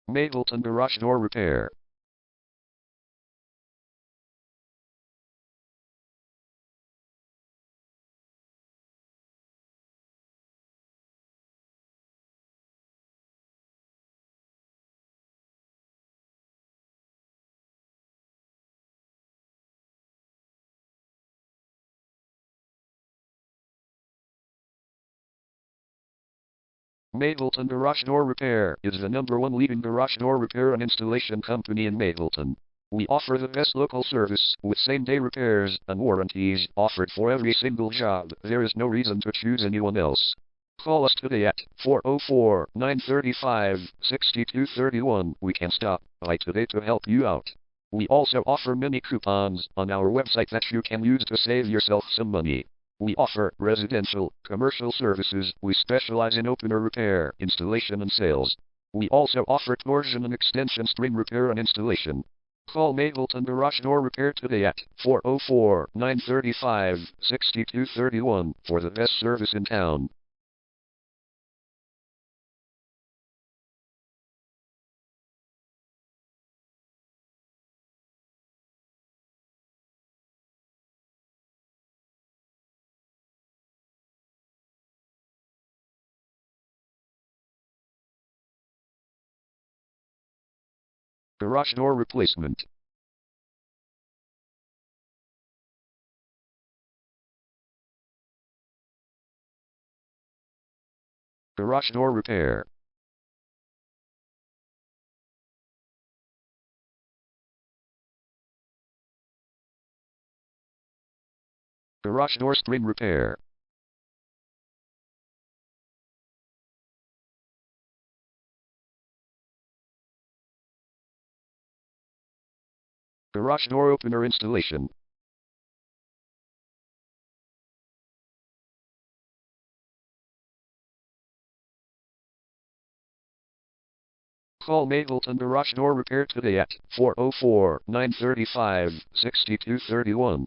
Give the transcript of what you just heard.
Mableton Garage Door Repair. Mableton Garage Door Repair is the #1 leading garage door repair and installation company in Mableton. We offer the best local service with same-day repairs and warranties offered for every single job. There is no reason to choose anyone else. Call us today at 404-935-6231. We can stop by today to help you out. We also offer many coupons on our website that you can use to save yourself some money. We offer residential, commercial services. We specialize in opener repair, installation and sales. We also offer torsion and extension string repair and installation. Call Mableton Garage Door Repair today at 404-935-6231 for the best service in town. Garage door replacement. Garage door repair. Garage door string repair. Garage door opener installation. Call Mableton Garage Door Repair today at 404-935-6231.